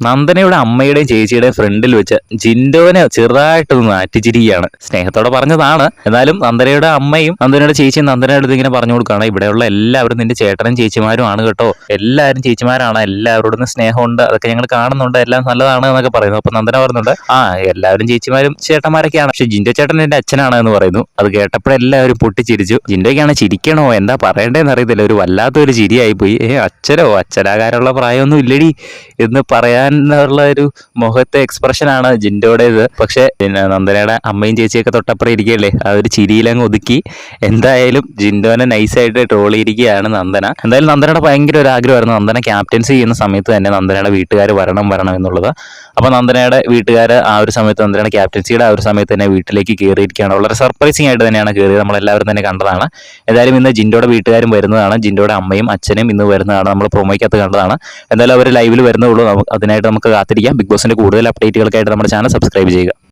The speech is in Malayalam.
നന്ദനയുടെ അമ്മയുടെയും ചേച്ചിയുടെയും ഫ്രണ്ടിൽ വെച്ച് ജിൻഡോനെ ചെറുതായിട്ടൊന്ന് മാറ്റിച്ചിരിക്കുകയാണ്. സ്നേഹത്തോടെ പറഞ്ഞതാണ്. എന്നാലും നന്ദനയുടെ അമ്മയും നന്ദനയുടെ ചേച്ചിയും നന്ദനയുടെ അടുത്ത് ഇങ്ങനെ പറഞ്ഞു കൊടുക്കുകയാണ്, ഇവിടെയുള്ള എല്ലാവരും നിന്റെ ചേട്ടനും ചേച്ചിമാരും ആണ് കേട്ടോ, എല്ലാവരും ചേച്ചിമാരാണ്, എല്ലാവരോടും സ്നേഹമുണ്ട്, അതൊക്കെ ഞങ്ങൾ കാണുന്നുണ്ട്, എല്ലാം നല്ലതാണ് എന്നൊക്കെ പറയുന്നു. അപ്പൊ നന്ദന പറയുന്നുണ്ട്, എല്ലാവരും ചേച്ചിമാരും ചേട്ടന്മാരൊക്കെയാണ്, പക്ഷെ ജിൻഡോ ചേട്ടൻ എന്റെ അച്ഛനാണ് എന്ന് പറയുന്നു. അത് കേട്ടപ്പോഴെല്ലാവരും പൊട്ടിച്ചിരിച്ചു. ജിൻഡോയ്ക്കാണ് ചിരിക്കണോ എന്താ പറയണ്ടേന്ന് അറിയത്തില്ല, ഒരു വല്ലാത്തൊരു ചിരിയായി പോയി. അച്ഛനാകാനുള്ള പ്രായമൊന്നും ഇല്ലടി എന്ന് പറയാനുള്ള ഒരു മുഖത്തെ എക്സ്പ്രഷനാണ് ജിൻഡോയുടേത്. പക്ഷെ നന്ദനയുടെ അമ്മയും ചേച്ചിയൊക്കെ തൊട്ടപ്പുറം ഇരിക്കുകയല്ലേ, ആ ഒരു ചിരിയിലങ്ങ് ഒതുക്കി. എന്തായാലും ജിൻഡോനെ നൈസായിട്ട് ട്രോളിയിരിക്കുകയാണ് നന്ദന. എന്തായാലും നന്ദനയുടെ ഭയങ്കര ഒരു ആഗ്രഹമായിരുന്നു നന്ദന ക്യാപ്റ്റൻസി ചെയ്യുന്ന സമയത്ത് തന്നെ നന്ദനയുടെ വീട്ടുകാർ വരണം എന്നുള്ളത്. അപ്പോൾ നന്ദനയുടെ വീട്ടുകാർ ആ ഒരു സമയത്ത് നന്ദനയുടെ ക്യാപ്റ്റൻസിയുടെ ആ ഒരു സമയത്ത് തന്നെ വീട്ടിലേക്ക് കയറിയിരിക്കുകയാണ്. വളരെ സർപ്രൈസിംഗ് ആയിട്ട് തന്നെയാണ് കയറിയത്, നമ്മളെല്ലാവരും തന്നെ കണ്ടതാണ്. ഏതായാലും ഇന്ന് ജിൻഡോയുടെ വീട്ടുകാരും വരുന്നതാണ്, ജിൻഡോയുടെ അമ്മയും അച്ഛനും ഇന്ന് വരുന്നതാണ്, നമ്മൾ പ്രൊമോയ്ക്കകത്ത് കണ്ടതാണ്. എന്തായാലും അവർ ലൈവിൽ വരുന്നുള്ളൂ, അതിനായിട്ട് നമുക്ക് കാത്തിരിക്കാം. ബിഗ് ബോസിന്റെ കൂടുതൽ അപ്ഡേറ്റുകൾക്കായിട്ട് നമ്മുടെ ചാനൽ സബ്സ്ക്രൈബ് ചെയ്യുക.